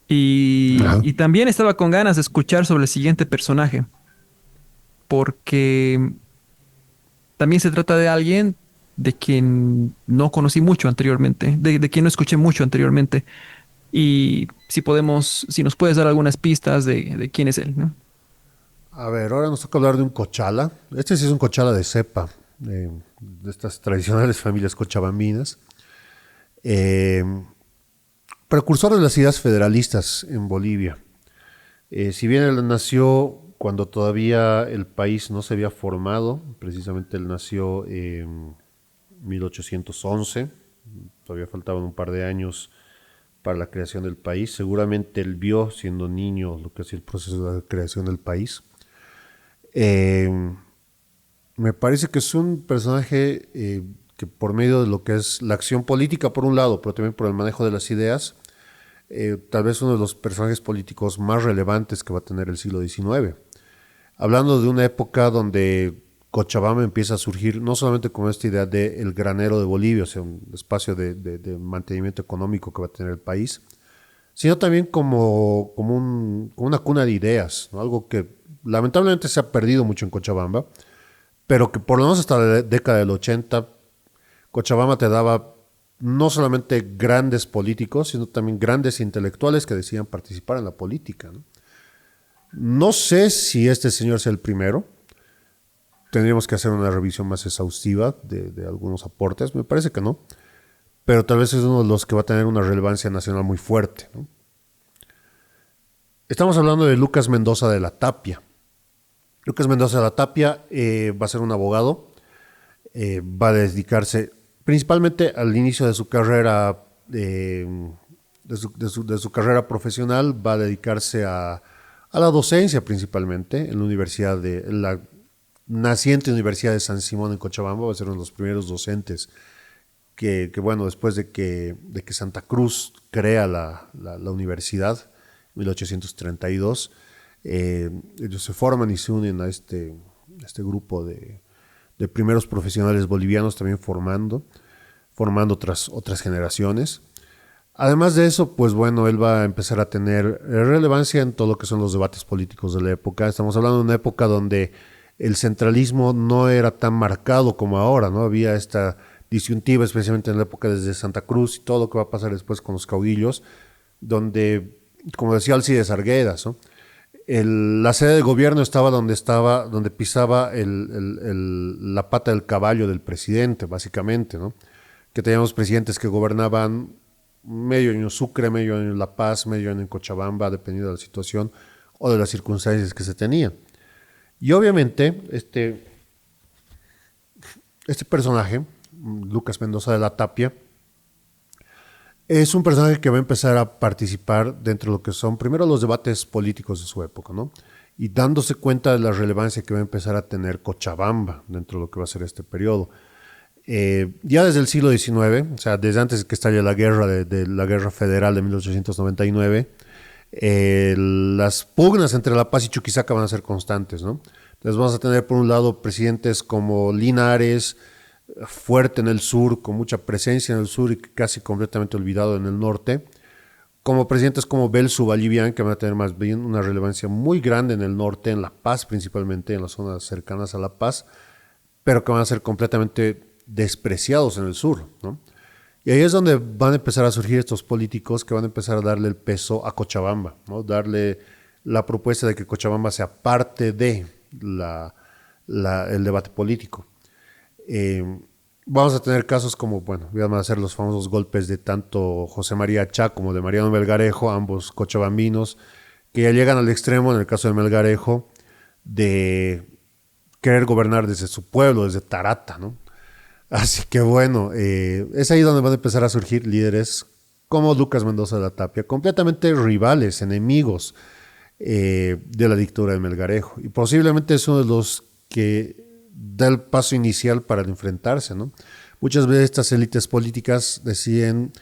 Ajá. Y también estaba con ganas de escuchar sobre el siguiente personaje, porque también se trata de alguien de quien no conocí mucho anteriormente, de quien no escuché mucho anteriormente. Y si podemos, si nos puedes dar algunas pistas de quién es él, ¿no? A ver, ahora nos toca hablar de un cochala. Este sí es un cochala de cepa, de estas tradicionales familias cochabambinas. Eh, Precursor de las ideas federalistas en Bolivia. Si bien él nació cuando todavía el país no se había formado, precisamente él nació en 1811, todavía faltaban un par de años para la creación del país. Seguramente él vio, siendo niño, lo que es el proceso de creación del país. Eh, Me parece que es un personaje que por medio de lo que es la acción política por un lado, pero también por el manejo de las ideas, tal vez uno de los personajes políticos más relevantes que va a tener el siglo XIX. Hablando de una época donde Cochabamba empieza a surgir no solamente con esta idea de el granero de Bolivia, o sea, un espacio de mantenimiento económico que va a tener el país, sino también como una cuna de ideas, ¿no? Algo que lamentablemente se ha perdido mucho en Cochabamba, pero que por lo menos hasta la década del 80, Cochabamba te daba no solamente grandes políticos, sino también grandes intelectuales que decían participar en la política. No, no sé si este señor es el primero, tendríamos que hacer una revisión más exhaustiva de algunos aportes, me parece que no, pero tal vez es uno de los que va a tener una relevancia nacional muy fuerte. ¿No? Estamos hablando de Lucas Mendoza de la Tapia. Lucas Mendoza de la Tapia va a ser un abogado, va a dedicarse principalmente al inicio de su carrera, de su carrera profesional, va a dedicarse a la docencia principalmente en la universidad en la naciente Universidad de San Simón en Cochabamba, va a ser uno de los primeros docentes bueno, después de que Santa Cruz crea la universidad en 1832, ellos se forman y se unen a este grupo de primeros profesionales bolivianos también formando otras generaciones. Además de eso, pues bueno, él va a empezar a tener relevancia en todo lo que son los debates políticos de la época. Estamos hablando de una época donde el centralismo no era tan marcado como ahora, ¿no? Había esta disyuntiva, especialmente en la época desde Santa Cruz y todo lo que va a pasar después con los caudillos, donde, como decía Alcides Arguedas, ¿no? La sede de gobierno estaba, donde pisaba la pata del caballo del presidente, básicamente, ¿no? Que teníamos presidentes que gobernaban medio año en Sucre, medio año en La Paz, medio año en Cochabamba, dependiendo de la situación o de las circunstancias que se tenían. Y obviamente, este personaje, Lucas Mendoza de la Tapia, es un personaje que va a empezar a participar dentro de lo que son primero los debates políticos de su época, ¿no? Y dándose cuenta de la relevancia que va a empezar a tener Cochabamba dentro de lo que va a ser este periodo. Ya desde el siglo XIX, o sea, desde antes de que estalle la guerra de la guerra federal de 1899, las pugnas entre La Paz y Chuquisaca van a ser constantes, ¿no? Entonces vamos a tener por un lado presidentes como Linares, fuerte en el sur, con mucha presencia en el sur y casi completamente olvidado en el norte, como presidentes como Belsu Bolivian, que van a tener más bien una relevancia muy grande en el norte, en La Paz principalmente, en las zonas cercanas a La Paz, pero que van a ser completamente despreciados en el sur, ¿no? Y ahí es donde van a empezar a surgir estos políticos que van a empezar a darle el peso a Cochabamba, ¿no? Darle la propuesta de que Cochabamba sea parte de el debate político. Eh, Vamos a tener casos como, bueno, van a ser los famosos golpes de tanto José María Chá como de Mariano Melgarejo, ambos cochabambinos, que ya llegan al extremo, en el caso de Melgarejo, de querer gobernar desde su pueblo, desde Tarata, ¿no? Así que bueno, es ahí donde van a empezar a surgir líderes como Lucas Mendoza de la Tapia, completamente rivales, enemigos de la dictadura de Melgarejo. Y posiblemente es uno de los que da el paso inicial para enfrentarse, ¿no? Muchas veces estas élites políticas deciden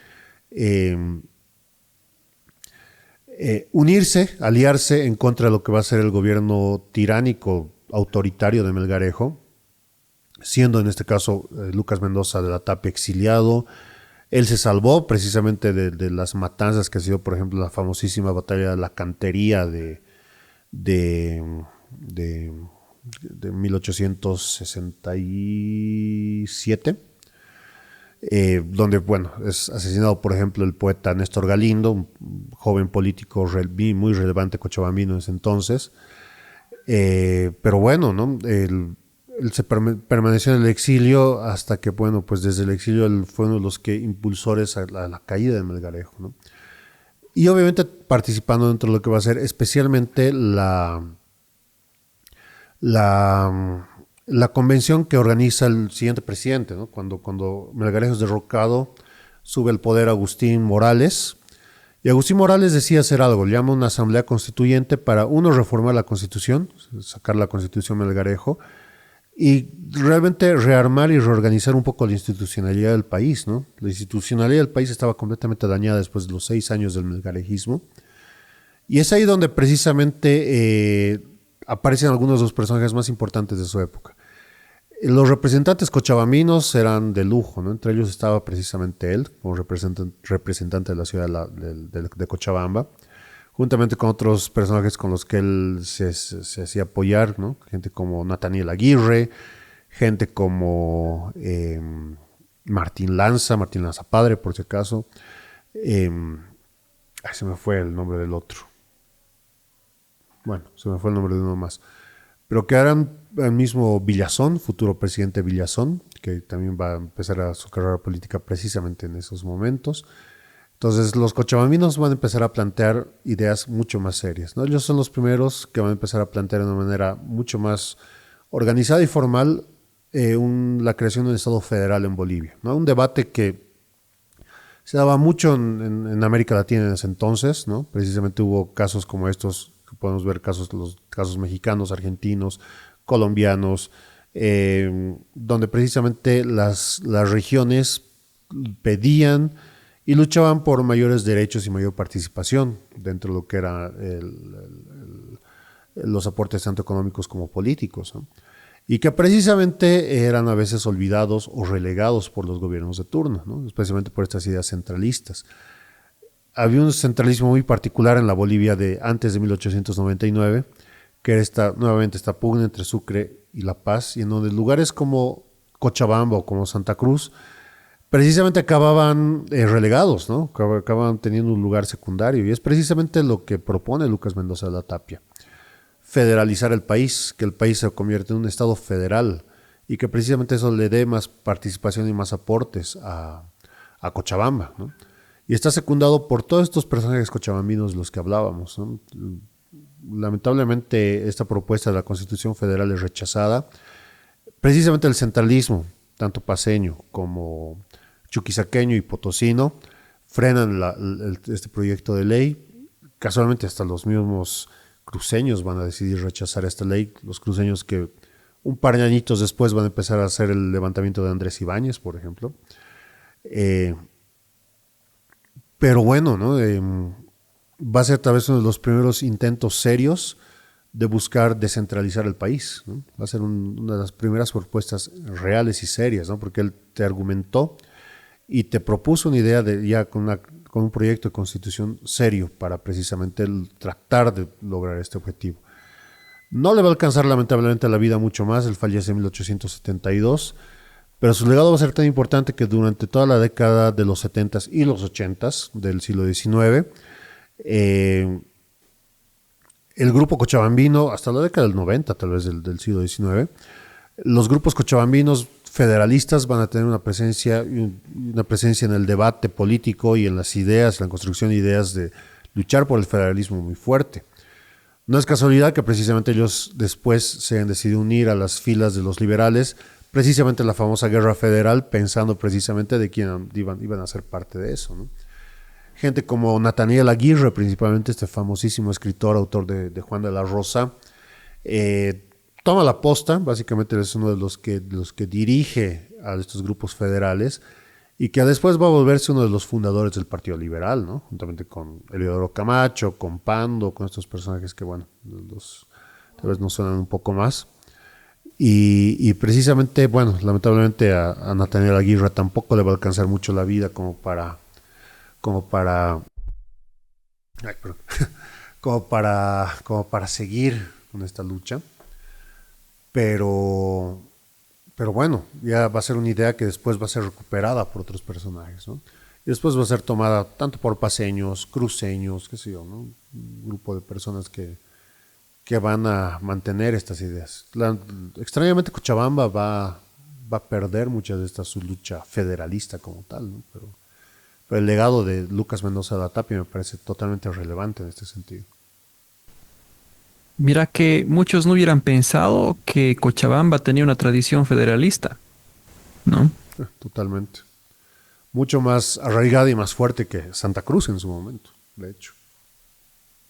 eh, unirse, aliarse en contra de lo que va a ser el gobierno tiránico, autoritario de Melgarejo, siendo en este caso Lucas Mendoza de la Tapia exiliado, Él se salvó precisamente de las matanzas que ha sido, por ejemplo, la famosísima batalla de la Cantería de, de, de 1867, donde, bueno, es asesinado, por ejemplo, el poeta Néstor Galindo, un joven político muy relevante cochabambino en ese entonces. Pero bueno, ¿no? Él se permaneció en el exilio hasta que, bueno, pues desde el exilio él fue uno de los que impulsores a la caída de Melgarejo, ¿no? Y obviamente participando dentro de lo que va a ser especialmente la convención que organiza el siguiente presidente, ¿no? Cuando Melgarejo es derrocado, sube al poder Agustín Morales. Y Agustín Morales decide hacer algo, llama a una asamblea constituyente para, uno, reformar la constitución, sacar la constitución Melgarejo, y realmente rearmar y reorganizar un poco la institucionalidad del país, ¿no? La institucionalidad del país estaba completamente dañada después de los 6 años del melgarejismo. Y es ahí donde precisamente aparecen algunos de los personajes más importantes de su época. Los representantes cochabambinos eran de lujo, ¿no? Entre ellos estaba precisamente él, como representante de la ciudad de Cochabamba, juntamente con otros personajes con los que él se hacía apoyar, ¿no? Gente como Nathaniel Aguirre, gente como Martín Lanza padre, por si acaso. Se me fue el nombre del otro. Bueno, se me fue el nombre de uno más. Pero que eran el mismo Villazón, futuro presidente Villazón, que también va a empezar su carrera política precisamente en esos momentos. Entonces los cochabambinos van a empezar a plantear ideas mucho más serias, ¿no? Ellos son los primeros que van a empezar a plantear de una manera mucho más organizada y formal la creación de un Estado federal en Bolivia, ¿no? Un debate que se daba mucho en América Latina en ese entonces, ¿no? Precisamente hubo casos como estos, que podemos ver los casos mexicanos, argentinos, colombianos, donde precisamente las regiones pedían y luchaban por mayores derechos y mayor participación dentro de lo que eran los aportes tanto económicos como políticos, ¿no? Y que precisamente eran a veces olvidados o relegados por los gobiernos de turno, ¿no? Especialmente por estas ideas centralistas. Había un centralismo muy particular en la Bolivia de antes de 1899, que era nuevamente esta pugna entre Sucre y La Paz, y en donde lugares como Cochabamba o como Santa Cruz precisamente acababan relegados, ¿no? Acababan teniendo un lugar secundario, y es precisamente lo que propone Lucas Mendoza de la Tapia: federalizar el país, que el país se convierta en un estado federal y que precisamente eso le dé más participación y más aportes a Cochabamba, ¿no? Y está secundado por todos estos personajes cochabambinos de los que hablábamos, ¿no? Lamentablemente esta propuesta de la Constitución Federal es rechazada. Precisamente el centralismo, tanto paceño como chuquisaqueño y potosino, frenan este proyecto de ley. Casualmente hasta los mismos cruceños van a decidir rechazar esta ley, los cruceños que un par de añitos después van a empezar a hacer el levantamiento de Andrés Ibáñez, por ejemplo. Pero bueno, ¿no? Va a ser tal vez uno de los primeros intentos serios de buscar descentralizar el país, ¿no? Va a ser una de las primeras propuestas reales y serias, ¿no? Porque él te argumentó y te propuso una idea con un proyecto de constitución serio para precisamente tratar de lograr este objetivo. No le va a alcanzar lamentablemente la vida mucho más, él fallece en 1872, pero su legado va a ser tan importante que durante toda la década de los 70s y los 80s del siglo XIX, el grupo cochabambino, hasta la década del 90 tal vez del siglo XIX, los grupos cochabambinos federalistas van a tener una presencia en el debate político y en las ideas, en la construcción de ideas de luchar por el federalismo muy fuerte. No es casualidad que precisamente ellos después se han decidido unir a las filas de los liberales, precisamente en la famosa guerra federal, pensando precisamente de quién iban a ser parte de eso, ¿no? Gente como Nathaniel Aguirre, principalmente este famosísimo escritor, autor de Juan de la Rosa, toma la posta, básicamente es uno de los que dirige a estos grupos federales y que después va a volverse uno de los fundadores del Partido Liberal, ¿no? Juntamente con Eliodoro Camacho, con Pando, con estos personajes que, bueno, tal vez nos suenan un poco más. Y precisamente, bueno, lamentablemente a Nathaniel Aguirre tampoco le va a alcanzar mucho la vida como para, ay, perdón, como para seguir con esta lucha. Pero, pero bueno, ya va a ser una idea que después va a ser recuperada por otros personajes, ¿no? Y después va a ser tomada tanto por paseños, cruceños, qué sé yo, ¿no? Un grupo de personas que van a mantener estas ideas. Extrañamente Cochabamba va a perder muchas de esta su lucha federalista como tal, ¿no? Pero el legado de Lucas Mendoza de la Tapia me parece totalmente relevante en este sentido. Mira que muchos no hubieran pensado que Cochabamba tenía una tradición federalista, ¿no? Totalmente. Mucho más arraigada y más fuerte que Santa Cruz en su momento, de hecho.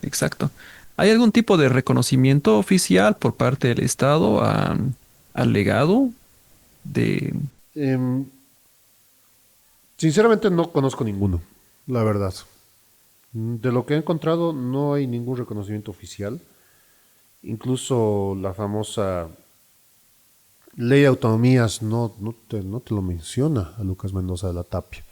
Exacto. ¿Hay algún tipo de reconocimiento oficial por parte del Estado al legado de... Em, Sinceramente no conozco ninguno, la verdad. De lo que he encontrado no hay ningún reconocimiento oficial. Incluso la famosa ley de autonomías no te lo menciona a Lucas Mendoza de la Tapia.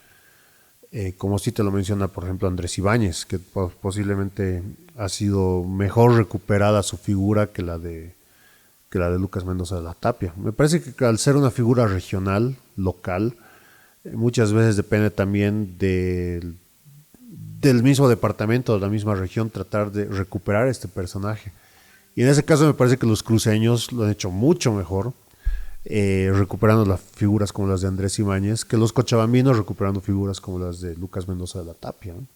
Como sí te lo menciona, por ejemplo, Andrés Ibáñez, que posiblemente ha sido mejor recuperada su figura que la de Lucas Mendoza de la Tapia. Me parece que al ser una figura regional, local, muchas veces depende también del mismo departamento, de la misma región, tratar de recuperar este personaje. Y en ese caso me parece que los cruceños lo han hecho mucho mejor, recuperando las figuras como las de Andrés Ibáñez, que los cochabambinos recuperando figuras como las de Lucas Mendoza de la Tapia, ¿no?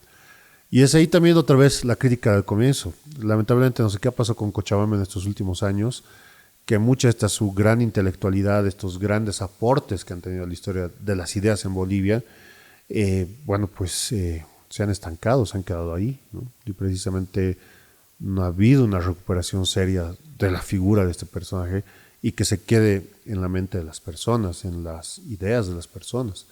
Y es ahí también otra vez la crítica del comienzo. Lamentablemente no sé qué pasó con Cochabamba en estos últimos años, que mucha de esta su gran intelectualidad, estos grandes aportes que han tenido a la historia de las ideas en Bolivia, bueno, pues se han estancado, se han quedado ahí, ¿no? Y precisamente no ha habido una recuperación seria de la figura de este personaje y que se quede en la mente de las personas, en las ideas de las personas.